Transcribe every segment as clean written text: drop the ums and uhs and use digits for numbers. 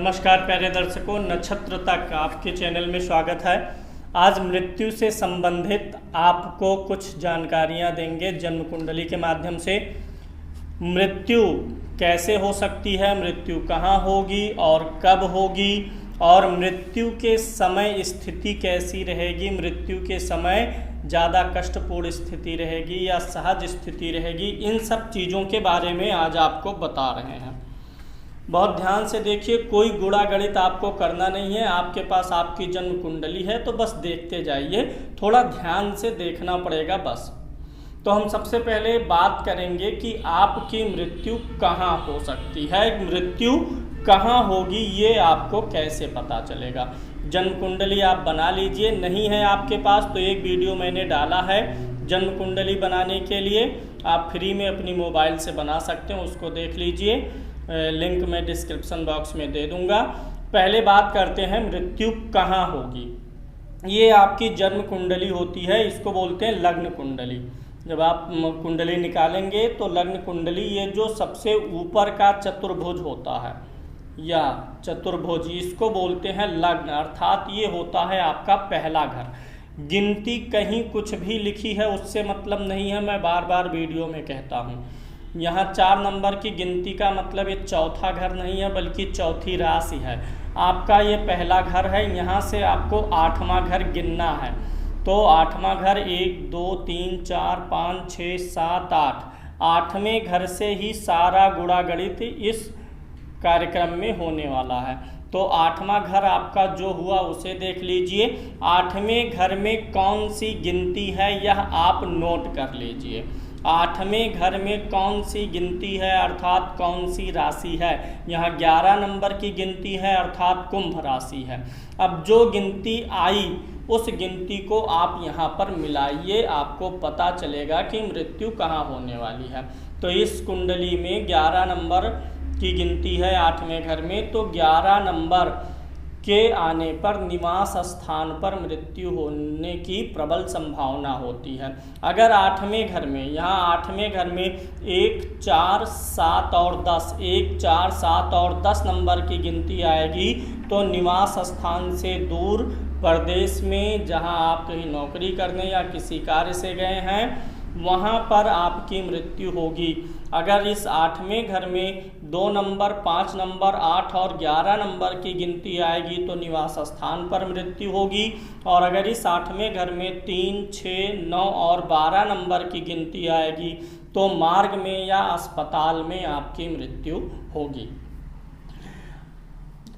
नमस्कार प्यारे दर्शकों, नक्षत्र तक आपके चैनल में स्वागत है। आज मृत्यु से संबंधित आपको कुछ जानकारियां देंगे जन्म कुंडली के माध्यम से। मृत्यु कैसे हो सकती है, मृत्यु कहाँ होगी और कब होगी, और मृत्यु के समय स्थिति कैसी रहेगी, मृत्यु के समय ज़्यादा कष्टपूर्ण स्थिति रहेगी या सहज स्थिति रहेगी, इन सब चीज़ों के बारे में आज आपको बता रहे हैं। बहुत ध्यान से देखिए, कोई गुणा गणित आपको करना नहीं है। आपके पास आपकी जन्म कुंडली है तो बस देखते जाइए, थोड़ा ध्यान से देखना पड़ेगा बस। तो हम सबसे पहले बात करेंगे कि आपकी मृत्यु कहाँ हो सकती है, मृत्यु कहाँ होगी, ये आपको कैसे पता चलेगा। जन्म कुंडली आप बना लीजिए, नहीं है आपके पास तो एक वीडियो मैंने डाला है जन्म कुंडली बनाने के लिए, आप फ्री में अपनी मोबाइल से बना सकते हैं, उसको देख लीजिए। लिंक मैं डिस्क्रिप्शन बॉक्स में दे दूंगा। पहले बात करते हैं मृत्यु कहाँ होगी। ये आपकी जन्म कुंडली होती है, इसको बोलते हैं लग्न कुंडली। जब आप कुंडली निकालेंगे तो लग्न कुंडली, ये जो सबसे ऊपर का चतुर्भुज होता है या चतुर्भुज, इसको बोलते हैं लग्न, अर्थात ये होता है आपका पहला घर। गिनती कहीं कुछ भी लिखी है उससे मतलब नहीं है, मैं बार बार वीडियो में कहता हूँ। यहाँ 4 नंबर की गिनती का मतलब ये चौथा घर नहीं है बल्कि चौथी राशि है। आपका ये पहला घर है, यहाँ से आपको 8वां घर गिनना है। तो 8वां घर 1 2 3 4 5 6 7 8, 8वें घर से ही सारा गुणा गणित इस कार्यक्रम में होने वाला है। तो 8वां घर आपका जो हुआ उसे देख लीजिए। 8वें घर में कौन सी गिनती है यह आप नोट कर लीजिए। 8वें घर में कौन सी गिनती है अर्थात कौन सी राशि है। यहाँ 11 नंबर की गिनती है अर्थात कुंभ राशि है। अब जो गिनती आई उस गिनती को आप यहाँ पर मिलाइए, आपको पता चलेगा कि मृत्यु कहाँ होने वाली है। तो इस कुंडली में 11 नंबर की गिनती है 8वें घर में, तो 11 नंबर के आने पर निवास स्थान पर मृत्यु होने की प्रबल संभावना होती है। अगर 8वें घर में, यहाँ 8वें घर में 1 4 7 और 10, 1 4 7 और 10 नंबर की गिनती आएगी तो निवास स्थान से दूर प्रदेश में जहाँ आप कहीं नौकरी करने या किसी कार्य से गए हैं वहाँ पर आपकी मृत्यु होगी। अगर इस 8वें घर में 2 नंबर 5 नंबर 8 और 11 नंबर की गिनती आएगी तो निवास स्थान पर मृत्यु होगी। और अगर इस 8वें घर में 3 6 9 और 12 नंबर की गिनती आएगी तो मार्ग में या अस्पताल में आपकी मृत्यु होगी।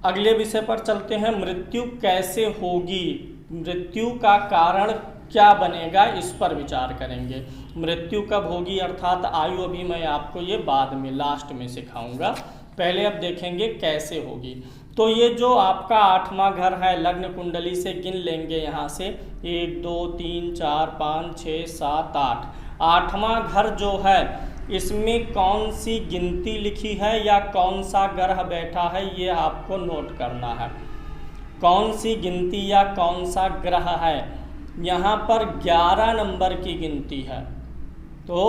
अगले विषय पर चलते हैं, मृत्यु कैसे होगी, मृत्यु का कारण क्या बनेगा, इस पर विचार करेंगे। मृत्यु कब होगी अर्थात आयु, अभी मैं आपको ये बाद में लास्ट में सिखाऊंगा, पहले अब देखेंगे कैसे होगी। तो ये जो आपका 8वां घर है लग्न कुंडली से गिन लेंगे यहाँ से 1 2 3 4 5 6 7 8। 8वां घर जो है इसमें कौन सी गिनती लिखी है या कौन सा ग्रह बैठा है ये आपको नोट करना है। कौन सी गिनती या कौन सा ग्रह है, यहाँ पर 11 नंबर की गिनती है। तो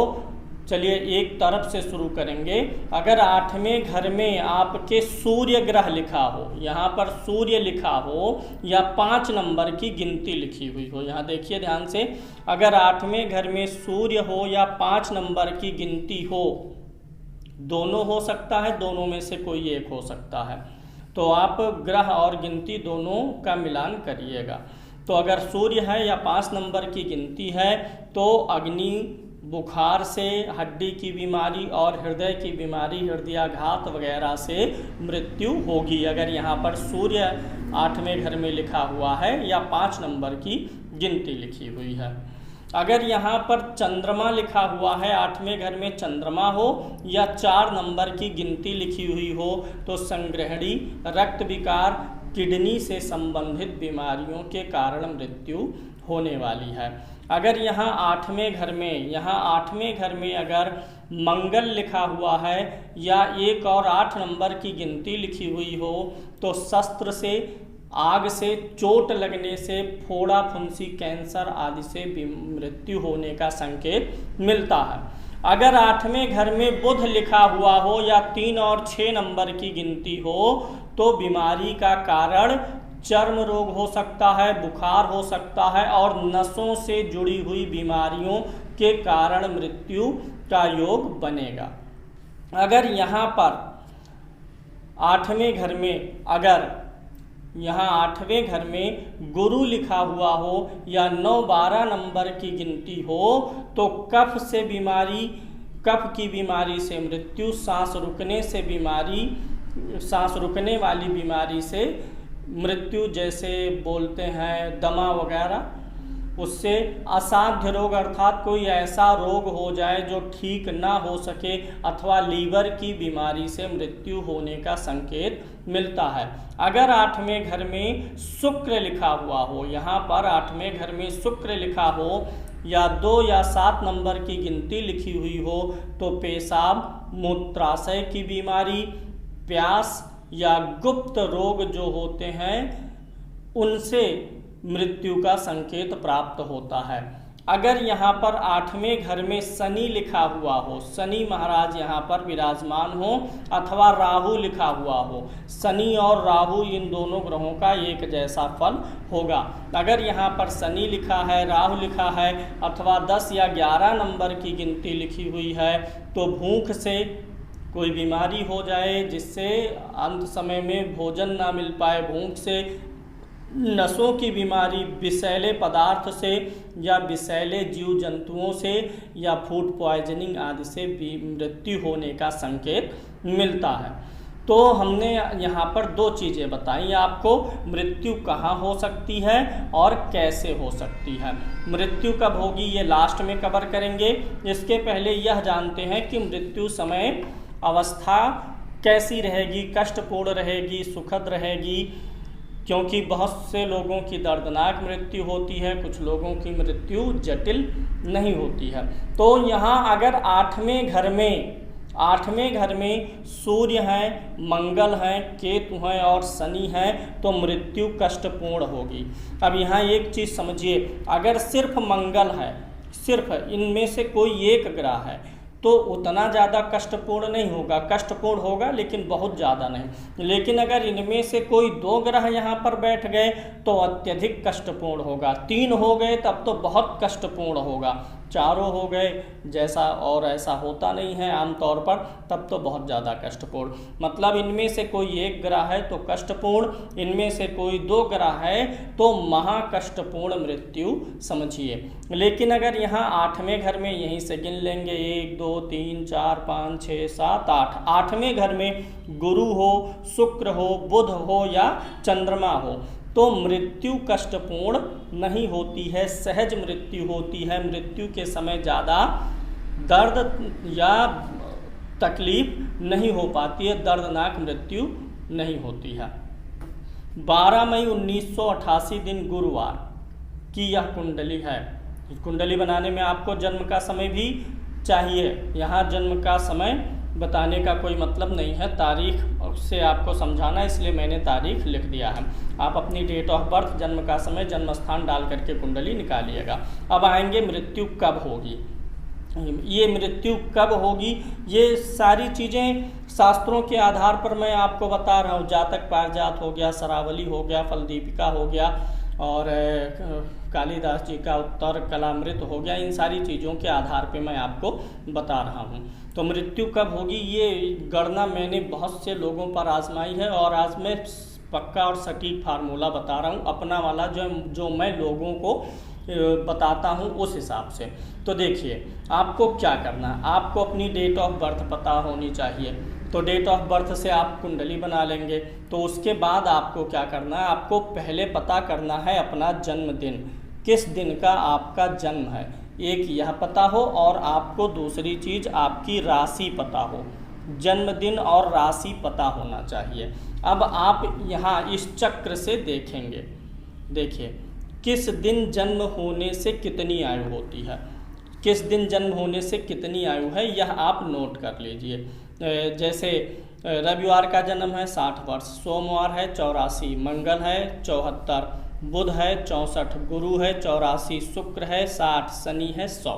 चलिए एक तरफ से शुरू करेंगे। अगर 8वें घर में आपके सूर्य ग्रह लिखा हो, यहाँ पर सूर्य लिखा हो या 5 नंबर की गिनती लिखी हुई हो, यहाँ देखिए ध्यान से, अगर 8वें घर में सूर्य हो या 5 नंबर की गिनती हो, दोनों हो सकता है, दोनों में से कोई एक हो सकता है, तो आप ग्रह और गिनती दोनों का मिलान करिएगा। तो अगर सूर्य है या 5 नंबर की गिनती है तो अग्नि, बुखार से, हड्डी की बीमारी और हृदय की बीमारी, हृदयाघात वगैरह से मृत्यु होगी। अगर यहाँ पर सूर्य 8वें घर में लिखा हुआ है या 5 नंबर की गिनती लिखी हुई है। अगर यहाँ पर चंद्रमा लिखा हुआ है, 8वें घर में चंद्रमा हो या 4 नंबर की गिनती लिखी हुई हो तो संग्रहणी, रक्त विकार, किडनी से संबंधित बीमारियों के कारण मृत्यु होने वाली है। अगर यहाँ 8वें घर में अगर मंगल लिखा हुआ है या 1 और 8 नंबर की गिनती लिखी हुई हो तो शस्त्र से, आग से, चोट लगने से, फोड़ा फुंसी, कैंसर आदि से मृत्यु होने का संकेत मिलता है। अगर 8वें घर में बुध लिखा हुआ हो या 3 और 6 नंबर की गिनती हो तो बीमारी का कारण चर्म रोग हो सकता है, बुखार हो सकता है और नसों से जुड़ी हुई बीमारियों के कारण मृत्यु का योग बनेगा। अगर यहाँ पर 8वें घर में यहाँ 8वें घर में गुरु लिखा हुआ हो या 9-12 नंबर की गिनती हो तो कफ की बीमारी से मृत्यु, सांस रुकने वाली बीमारी से मृत्यु, जैसे बोलते हैं दमा वगैरह, उससे असाध्य रोग अर्थात कोई ऐसा रोग हो जाए जो ठीक ना हो सके अथवा लीवर की बीमारी से मृत्यु होने का संकेत मिलता है। अगर 8वें घर में शुक्र लिखा हुआ हो, यहाँ पर 8वें घर में शुक्र लिखा हो या 2 या 7 नंबर की गिनती लिखी हुई हो तो पेशाब मूत्राशय की बीमारी, प्यास या गुप्त रोग जो होते हैं उनसे मृत्यु का संकेत प्राप्त होता है। अगर यहाँ पर 8वें घर में शनि लिखा हुआ हो, शनि महाराज यहाँ पर विराजमान हो अथवा राहु लिखा हुआ हो, शनि और राहु इन दोनों ग्रहों का एक जैसा फल होगा। अगर यहाँ पर शनि लिखा है, राहु लिखा है अथवा 10 या 11 नंबर की गिनती लिखी हुई है तो भूख से कोई बीमारी हो जाए जिससे अंत समय में भोजन ना मिल पाए, भूख से, नसों की बीमारी, विषैले पदार्थ से या विषैले जीव जंतुओं से या फूड पॉइजनिंग आदि से भी मृत्यु होने का संकेत मिलता है। तो हमने यहाँ पर 2 चीज़ें बताई आपको, मृत्यु कहाँ हो सकती है और कैसे हो सकती है। मृत्यु कब होगी ये लास्ट में कवर करेंगे। इसके पहले यह जानते हैं कि मृत्यु समय अवस्था कैसी रहेगी, कष्टपूर्ण रहेगी, सुखद रहेगी, क्योंकि बहुत से लोगों की दर्दनाक मृत्यु होती है, कुछ लोगों की मृत्यु जटिल नहीं होती है। तो यहाँ अगर 8वें घर में सूर्य हैं, मंगल हैं, केतु हैं और शनि हैं तो मृत्यु कष्टपूर्ण होगी। अब यहाँ एक चीज़ समझिए, अगर सिर्फ मंगल है, सिर्फ इनमें से कोई एक ग्रह है तो उतना ज़्यादा कष्टपूर्ण नहीं होगा, कष्टपूर्ण होगा लेकिन बहुत ज़्यादा नहीं। लेकिन अगर इनमें से कोई 2 ग्रह यहाँ पर बैठ गए तो अत्यधिक कष्टपूर्ण होगा, 3 हो गए तब तो बहुत कष्टपूर्ण होगा, 4 हो गए जैसा और ऐसा होता नहीं है आमतौर पर, तब तो बहुत ज़्यादा कष्टपूर्ण। मतलब इनमें से कोई एक ग्रह है तो कष्टपूर्ण, इनमें से कोई 2 ग्रह है तो महाकष्टपूर्ण मृत्यु समझिए। लेकिन अगर यहाँ 8वें घर में यहीं से गिन लेंगे 1 2 3 4 5 6 7 8, 8वें घर में गुरु हो, शुक्र हो, बुध हो या चंद्रमा हो तो मृत्यु कष्टपूर्ण नहीं होती है, सहज मृत्यु होती है। मृत्यु के समय ज़्यादा दर्द या तकलीफ नहीं हो पाती है, दर्दनाक मृत्यु नहीं होती है। 12 मई 1988 दिन गुरुवार की यह कुंडली है। कुंडली बनाने में आपको जन्म का समय भी चाहिए, यहाँ जन्म का समय बताने का कोई मतलब नहीं है, तारीख से आपको समझाना, इसलिए मैंने तारीख लिख दिया है। आप अपनी डेट ऑफ बर्थ, जन्म का समय, जन्म स्थान डाल करके कुंडली निकालिएगा। अब आएंगे मृत्यु कब होगी। ये मृत्यु कब होगी ये सारी चीज़ें शास्त्रों के आधार पर मैं आपको बता रहा हूँ। जातक पारिजात हो गया, शरावली हो गया, फलदीपिका हो गया और कालिदास जी का उत्तर कलामृत हो गया, इन सारी चीज़ों के आधार पे मैं आपको बता रहा हूँ। तो मृत्यु कब होगी ये गणना मैंने बहुत से लोगों पर आजमाई है और आज मैं पक्का और सटीक फार्मूला बता रहा हूँ, अपना वाला जो मैं लोगों को बताता हूँ उस हिसाब से। तो देखिए आपको क्या करना है, आपको अपनी डेट ऑफ बर्थ पता होनी चाहिए। तो डेट ऑफ बर्थ से आप कुंडली बना लेंगे। तो उसके बाद आपको क्या करना है, आपको पहले पता करना है अपना जन्मदिन, किस दिन का आपका जन्म है, एक यह पता हो और आपको दूसरी चीज़ आपकी राशि पता हो, जन्मदिन और राशि पता होना चाहिए। अब आप यहाँ इस चक्र से देखेंगे, देखिए किस दिन जन्म होने से कितनी आयु होती है, किस दिन जन्म होने से कितनी आयु है, यह आप नोट कर लीजिए। जैसे रविवार का जन्म है 60 वर्ष, सोमवार है 84, मंगल है 74, बुध है 64, गुरु है 84, शुक्र है 60, शनि है 100।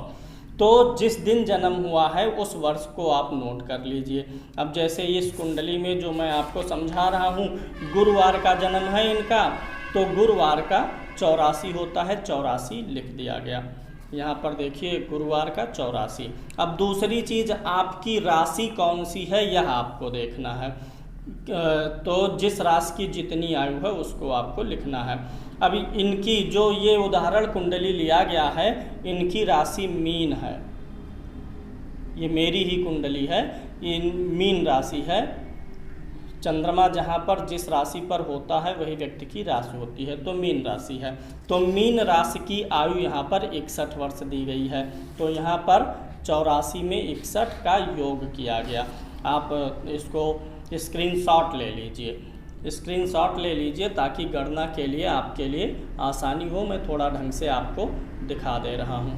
तो जिस दिन जन्म हुआ है उस वर्ष को आप नोट कर लीजिए। अब जैसे इस कुंडली में जो मैं आपको समझा रहा हूँ, गुरुवार का जन्म है इनका, तो गुरुवार का 84 होता है, 84 लिख दिया गया। यहाँ पर देखिए गुरुवार का 84। अब दूसरी चीज़, आपकी राशि कौन सी है यह आपको देखना है। तो जिस राशि की जितनी आयु है उसको आपको लिखना है। अभी इनकी जो ये उदाहरण कुंडली लिया गया है, इनकी राशि मीन है, ये मेरी ही कुंडली है, ये मीन राशि है। चंद्रमा जहाँ पर जिस राशि पर होता है वही व्यक्ति की राशि होती है, तो मीन राशि है। तो मीन राशि की आयु यहाँ पर 61 वर्ष दी गई है, तो यहाँ पर 84 में 61 का योग किया गया। आप इसको स्क्रीनशॉट ले लीजिए, स्क्रीनशॉट ले लीजिए ताकि गणना के लिए आपके लिए आसानी हो। मैं थोड़ा ढंग से आपको दिखा दे रहा हूँ।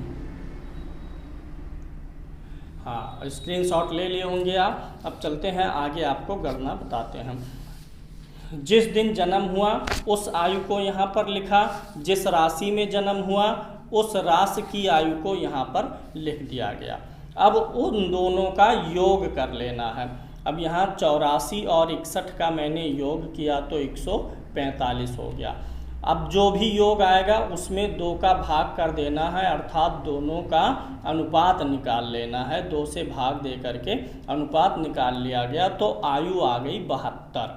हाँ, स्क्रीनशॉट ले लिए होंगे आप। अब चलते हैं आगे, आपको गणना बताते हैं। जिस दिन जन्म हुआ उस आयु को यहाँ पर लिखा, जिस राशि में जन्म हुआ उस राशि की आयु को यहाँ पर लिख दिया गया। अब उन दोनों का योग कर लेना है। अब यहाँ 84 और 61 का मैंने योग किया तो 145 हो गया। अब जो भी योग आएगा उसमें 2 का भाग कर देना है, अर्थात दोनों का अनुपात निकाल लेना है। 2 से भाग दे करके अनुपात निकाल लिया गया तो आयु आ गई 72।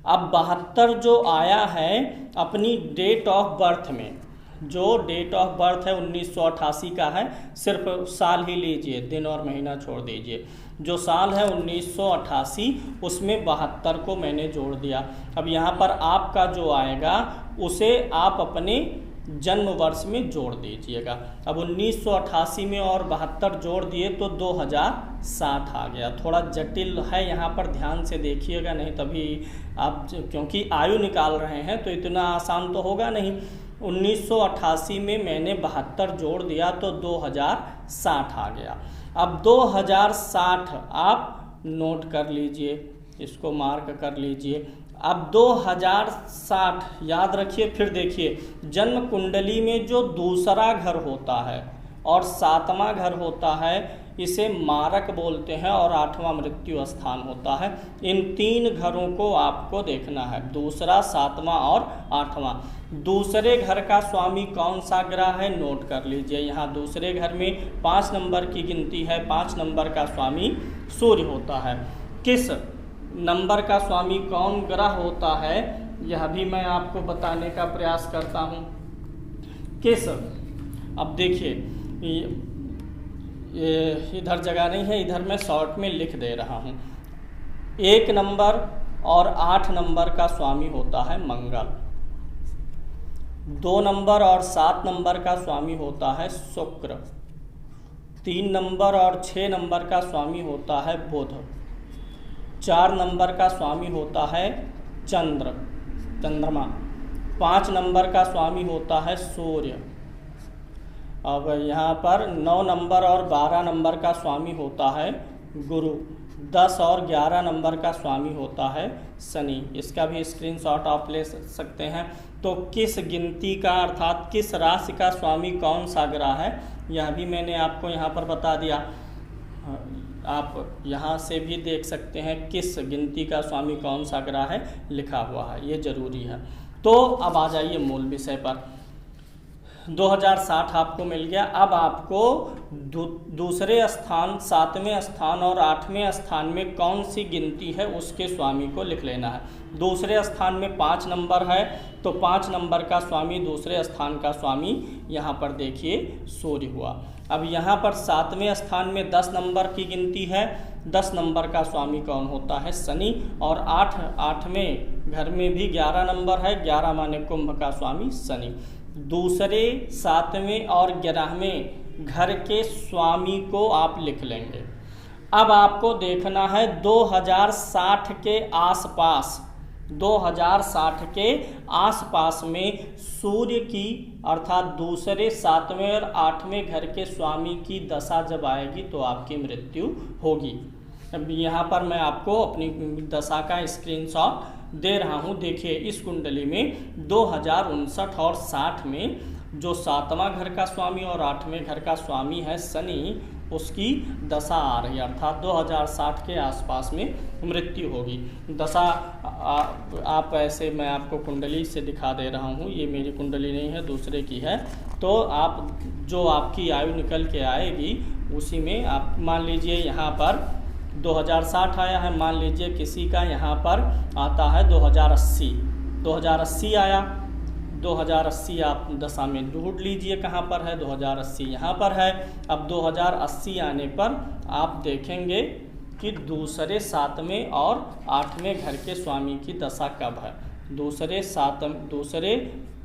अब 72 जो आया है अपनी डेट ऑफ बर्थ में, जो डेट ऑफ बर्थ है 1988 का है, सिर्फ साल ही लीजिए, दिन और महीना छोड़ दीजिए। जो साल है 1988 उसमें 72 को मैंने जोड़ दिया। अब यहाँ पर आपका जो आएगा उसे आप अपने जन्म वर्ष में जोड़ दीजिएगा। अब 1988 में और 72 जोड़ दिए तो 2060 आ गया। थोड़ा जटिल है, यहाँ पर ध्यान से देखिएगा, नहीं तभी आप, क्योंकि आयु निकाल रहे हैं तो इतना आसान तो होगा नहीं। 1988 में मैंने 72 जोड़ दिया तो 2060 आ गया। अब 2060 आप नोट कर लीजिए, इसको मार्क कर लीजिए। अब 2060 याद रखिए। फिर देखिए, जन्म कुंडली में जो दूसरा घर होता है और 7वां घर होता है इसे मारक बोलते हैं और 8वां मृत्यु स्थान होता है। इन 3 घरों को आपको देखना है, दूसरा, 7वां और 8वां। दूसरे घर का स्वामी कौन सा ग्रह है नोट कर लीजिए। यहाँ दूसरे घर में 5 नंबर की गिनती है, 5 नंबर का स्वामी सूर्य होता है। किस नंबर का स्वामी कौन ग्रह होता है यह भी मैं आपको बताने का प्रयास करता हूँ। किस, अब देखिए इधर जगह नहीं है, इधर मैं शॉर्ट में लिख दे रहा हूँ। 1 नंबर और 8 नंबर का स्वामी होता है मंगल। 2 नंबर और 7 नंबर का स्वामी होता है शुक्र। 3 नंबर और 6 नंबर का स्वामी होता है बुध। 4 नंबर का स्वामी होता है चंद्रमा। 5 नंबर का स्वामी होता है सूर्य। अब यहाँ पर 9 नंबर और 12 नंबर का स्वामी होता है गुरु। 10 और 11 नंबर का स्वामी होता है शनि। इसका भी स्क्रीनशॉट आप ले सकते हैं। तो किस गिनती का अर्थात किस राशि का स्वामी कौन सा ग्रह है यह भी मैंने आपको यहाँ पर बता दिया। आप यहाँ से भी देख सकते हैं किस गिनती का स्वामी कौन सा ग्रह है लिखा हुआ है, ये जरूरी है। तो अब आ जाइए मूल विषय पर। 2060 आपको मिल गया। अब आपको दूसरे स्थान, 7वें स्थान और 8वें स्थान में कौन सी गिनती है उसके स्वामी को लिख लेना है। दूसरे स्थान में 5 नंबर है तो 5 नंबर का स्वामी दूसरे स्थान का स्वामी यहाँ पर देखिए सूर्य हुआ। अब यहाँ पर 7वें स्थान में 10 नंबर की गिनती है। 10 नंबर का स्वामी कौन होता है शनि। और 8वें घर में भी 11 नंबर है, 11 माने कुंभ का स्वामी शनि। दूसरे, 7वें और 11वें घर के स्वामी को आप लिख लेंगे। अब आपको देखना है 2060 के आसपास, 2060 के आसपास में सूर्य की अर्थात दूसरे, 7वें और 8वें घर के स्वामी की दशा जब आएगी तो आपकी मृत्यु होगी। अब यहाँ पर मैं आपको अपनी दशा का स्क्रीनशॉट दे रहा हूँ। देखिए इस कुंडली में 2059 और 60 में जो 7वां घर का स्वामी और 8वें घर का स्वामी है शनि, उसकी दशा आ रही है, अर्थात 2060 के आसपास में मृत्यु होगी। दशा आप ऐसे, मैं आपको कुंडली से दिखा दे रहा हूँ, ये मेरी कुंडली नहीं है, दूसरे की है। तो आप जो आपकी आयु निकल के आएगी उसी में आप मान लीजिए यहाँ पर 2060 आया है, मान लीजिए किसी का यहाँ पर आता है 2080 आया। 2080 आप दशा में ढूंढ लीजिए कहाँ पर है, 2080 यहाँ पर है। अब 2080 आने पर आप देखेंगे कि दूसरे 7वें और 8वें घर के स्वामी की दशा कब है।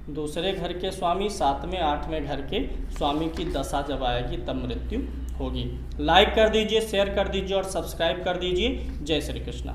दूसरे घर के स्वामी 7वें 8वें घर के स्वामी की दशा जब आएगी तब मृत्यु होगी। लाइक कर दीजिए, शेयर कर दीजिए और सब्सक्राइब कर दीजिए। जय श्री कृष्णा।